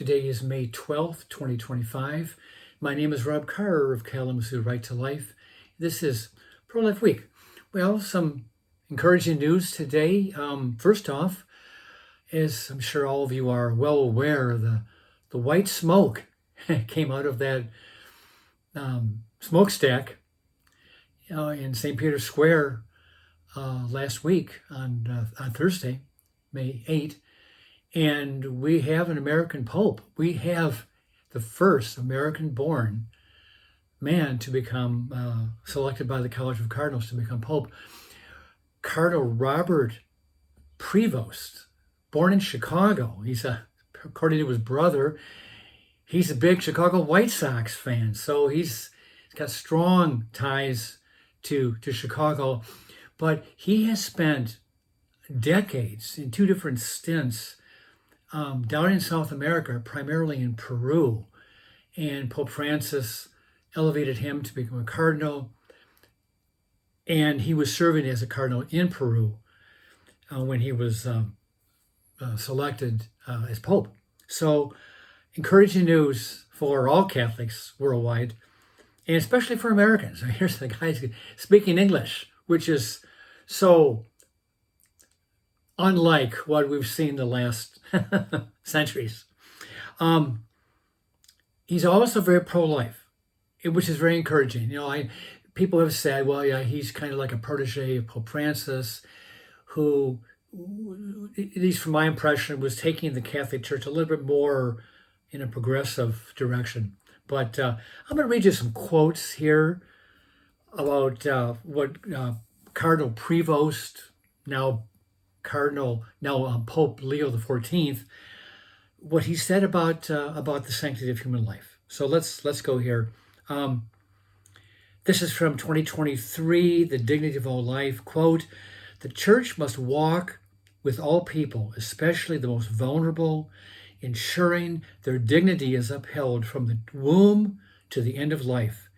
Today is May 12th, 2025. My name is Rob Carr of Kalamazoo Right to Life. This is Pro-Life Week. Well, some encouraging news today. First off, as I'm sure all of you are well aware, the white smoke came out of that smokestack in St. Peter's Square last week on Thursday, May 8th. And we have an American Pope. We have the first American-born man to become selected by the College of Cardinals to become Pope. Cardinal Robert Prevost, born in Chicago. According to his brother, he's a big Chicago White Sox fan. So he's got strong ties to Chicago. But he has spent decades in two different stints down in South America, primarily in Peru. And Pope Francis elevated him to become a cardinal. And he was serving as a cardinal in Peru when he was selected as Pope. So encouraging news for all Catholics worldwide, and especially for Americans. Here's the guy speaking English, which is so unlike what we've seen the last centuries. He's also very pro-life, which is very encouraging. People have said, well, yeah, he's kind of like a protege of Pope Francis, who, at least from my impression, was taking the Catholic Church a little bit more in a progressive direction. But I'm going to read you some quotes here about what Cardinal Prevost, now Pope Leo XIV, what he said about the sanctity of human life. So let's go here. This is from 2023, The Dignity of All Life. Quote, "The Church must walk with all people, especially the most vulnerable, ensuring their dignity is upheld from the womb to the end of life,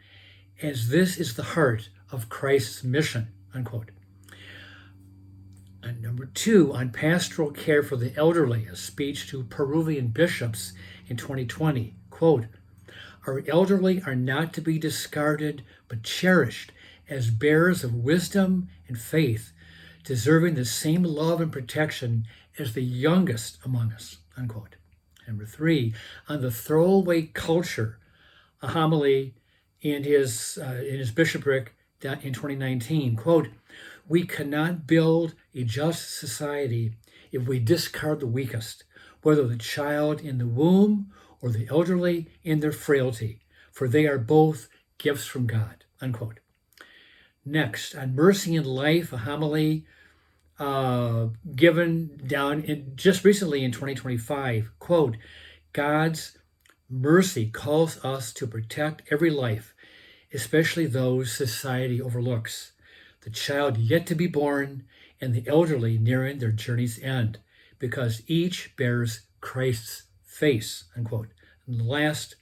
as this is the heart of Christ's mission," unquote. And number 2, on pastoral care for the elderly, a speech to Peruvian bishops in 2020. Quote, "Our elderly are not to be discarded, but cherished as bearers of wisdom and faith, deserving the same love and protection as the youngest among us," unquote. Number 3, on the throwaway culture, a homily in his bishopric in 2019. Quote, "We cannot build a just society if we discard the weakest, whether the child in the womb or the elderly in their frailty, for they are both gifts from God," unquote. Next, on mercy and life, a homily given just recently in 2025. Quote, "God's mercy calls us to protect every life, especially those society overlooks, the child yet to be born, and the elderly nearing their journey's end, because each bears Christ's face," unquote. And last,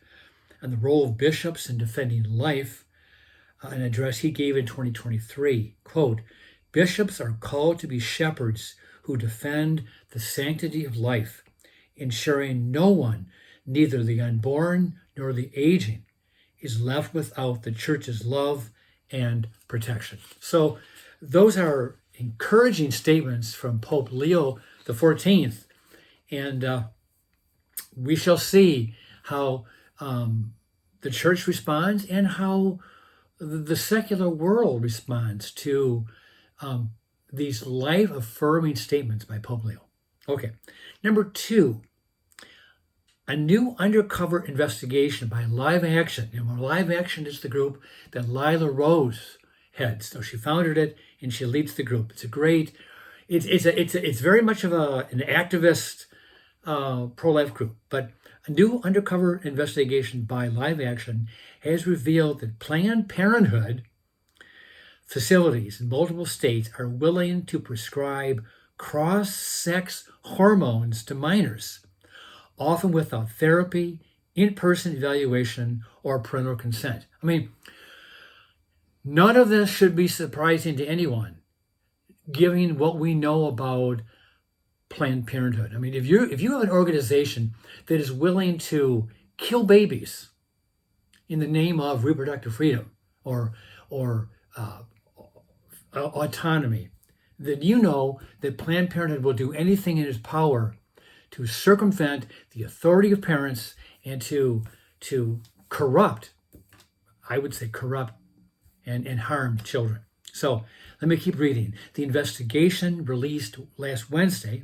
on the role of bishops in defending life, an address he gave in 2023. Quote, "Bishops are called to be shepherds who defend the sanctity of life, ensuring no one, neither the unborn nor the aging, is left without the Church's love and protection." So those are encouraging statements from Pope Leo XIV, and we shall see how the Church responds and how the secular world responds to these life-affirming statements by Pope Leo. Okay, number 2, a new undercover investigation by Live Action. Live Action is the group that Lila Rose heads. So she founded it and she leads the group. It's a great. It's very much of an activist pro-life group. But a new undercover investigation by Live Action has revealed that Planned Parenthood facilities in multiple states are willing to prescribe cross-sex hormones to minors, often without therapy, in-person evaluation, or parental consent. I mean, none of this should be surprising to anyone, given what we know about Planned Parenthood. I mean, if you have an organization that is willing to kill babies in the name of reproductive freedom or autonomy, then you know that Planned Parenthood will do anything in its power to circumvent the authority of parents and to corrupt, I would say corrupt and harm children. So let me keep reading. The investigation released last Wednesday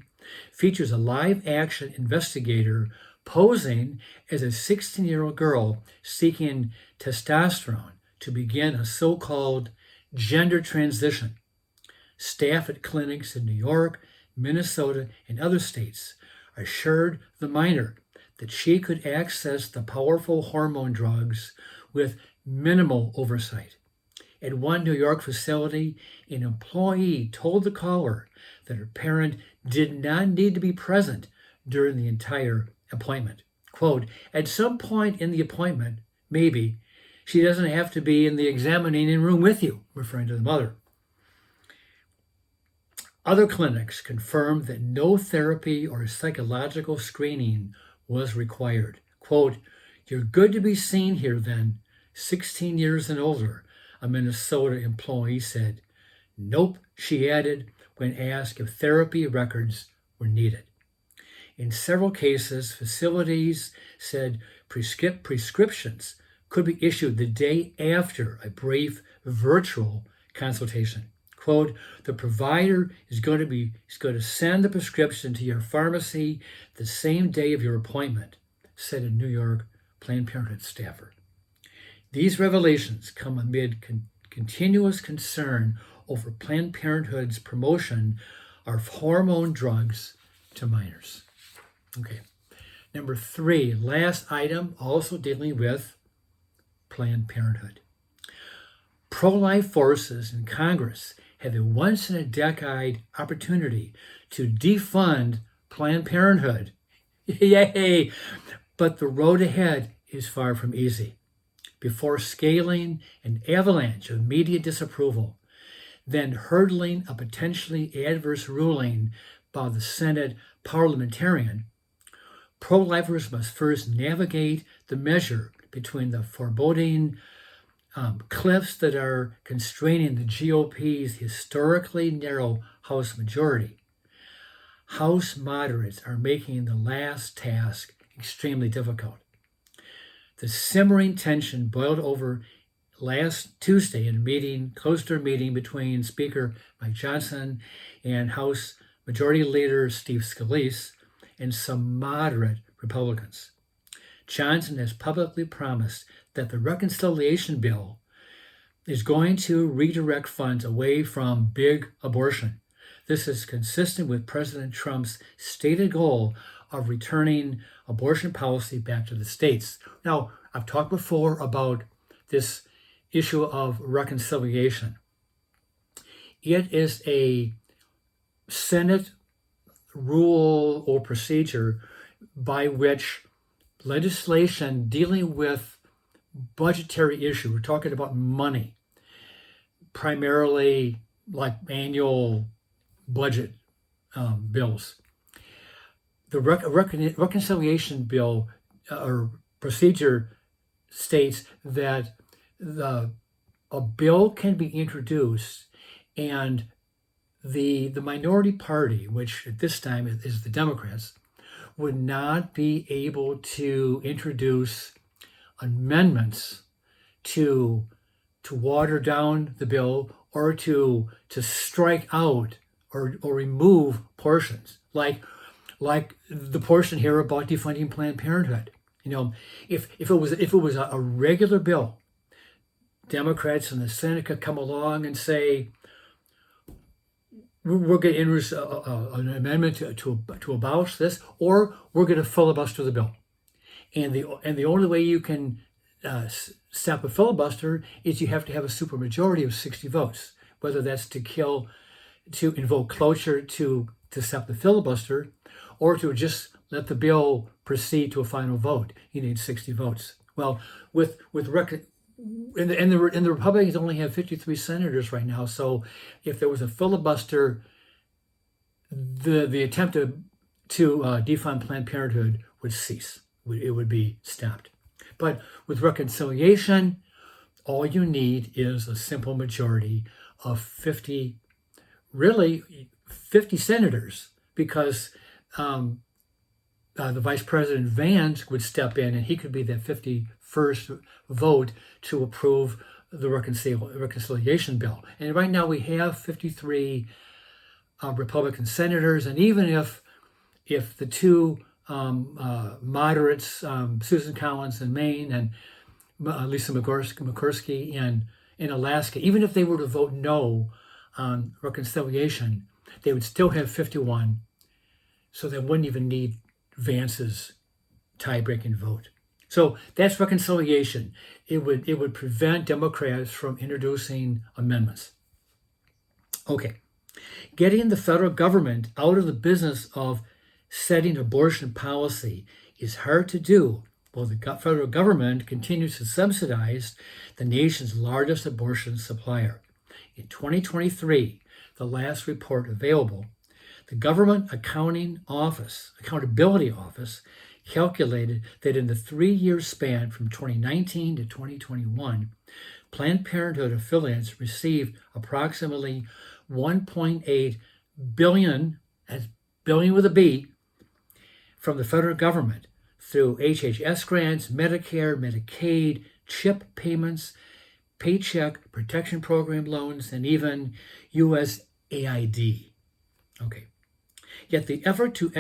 features a live action investigator posing as a 16-year-old girl seeking testosterone to begin a so-called gender transition. Staff at clinics in New York, Minnesota, and other states assured the minor that she could access the powerful hormone drugs with minimal oversight. At one New York facility, an employee told the caller that her parent did not need to be present during the entire appointment. Quote, at some point in the appointment, maybe, she doesn't have to be in the examining room with you, referring to the mother. Other clinics confirmed that no therapy or psychological screening was required. Quote, you're good to be seen here then, 16 years and older, a Minnesota employee said. Nope, she added when asked if therapy records were needed. In several cases, facilities said prescriptions could be issued the day after a brief virtual consultation. Quote, the provider is going to send the prescription to your pharmacy the same day of your appointment, said a New York Planned Parenthood staffer. These revelations come amid continuous concern over Planned Parenthood's promotion of hormone drugs to minors. Okay. Number 3, last item, also dealing with Planned Parenthood. Pro-life forces in Congress have a once-in-a-decade opportunity to defund Planned Parenthood. Yay! But the road ahead is far from easy. Before scaling an avalanche of media disapproval, then hurdling a potentially adverse ruling by the Senate parliamentarian, pro-lifers must first navigate the measure between the foreboding cliffs that are constraining the GOP's historically narrow House majority. House moderates are making the last task extremely difficult. The simmering tension boiled over last Tuesday in a meeting, closed-door meeting between Speaker Mike Johnson and House Majority Leader Steve Scalise and some moderate Republicans. Johnson has publicly promised that the reconciliation bill is going to redirect funds away from big abortion. This is consistent with President Trump's stated goal of returning abortion policy back to the states. Now, I've talked before about this issue of reconciliation. It is a Senate rule or procedure by which legislation dealing with budgetary issue, we're talking about money, primarily like annual budget bills. The reconciliation bill or procedure states that a bill can be introduced and the minority party, which at this time is the Democrats, would not be able to introduce amendments to water down the bill or to strike out or remove portions like the portion here about defunding Planned Parenthood. You know, if it was a regular bill, Democrats in the Senate could come along and say, we're going to introduce an amendment to abolish this, or we're going to filibuster the bill. And the only way you can stop a filibuster is you have to have a supermajority of 60 votes, whether that's to invoke cloture to stop the filibuster, or to just let the bill proceed to a final vote. You need 60 votes. Well, and the Republicans only have 53 senators right now. So if there was a filibuster the attempt to defund Planned Parenthood would cease. It would be stopped. But with reconciliation, all you need is a simple majority of 50 senators, because the Vice President Vance would step in and he could be that 51st vote to approve the reconciliation bill. And right now we have 53 Republican senators, and even if the two moderates, Susan Collins in Maine and Lisa Murkowski in Alaska, even if they were to vote no on reconciliation, they would still have 51, so they wouldn't even need Vance's tie-breaking vote. So that's reconciliation. It would prevent Democrats from introducing amendments. Okay, getting the federal government out of the business of setting abortion policy is hard to do while the federal government continues to subsidize the nation's largest abortion supplier. In 2023, the last report available, the Government Accountability Office calculated that in the 3-year span from 2019 to 2021, Planned Parenthood affiliates received approximately $1.8 billion, that's billion with a B, from the federal government through HHS grants, Medicare, Medicaid, CHIP payments, Paycheck Protection Program loans, and even USAID. Okay. Yet the effort to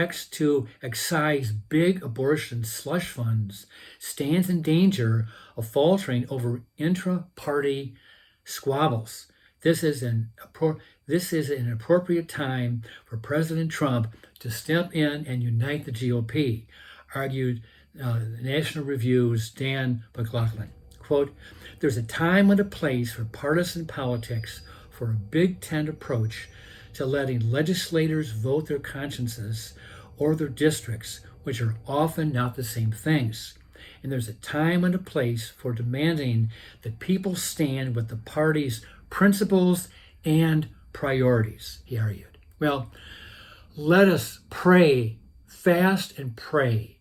excise big abortion slush funds stands in danger of faltering over intra-party squabbles. This is an appropriate time for President Trump to step in and unite the GOP, argued National Review's Dan McLaughlin. Quote, "There's a time and a place for partisan politics for a Big Tent approach to letting legislators vote their consciences or their districts, which are often not the same things. And there's a time and a place for demanding that people stand with the party's principles and priorities," he argued. Well, let us pray, fast and pray,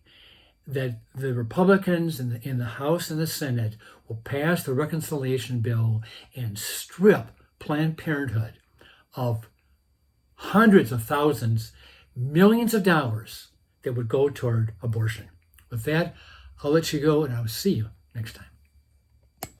that the Republicans in the House and the Senate will pass the reconciliation bill and strip Planned Parenthood of hundreds of thousands, millions of dollars that would go toward abortion. With that, I'll let you go, and I'll see you next time.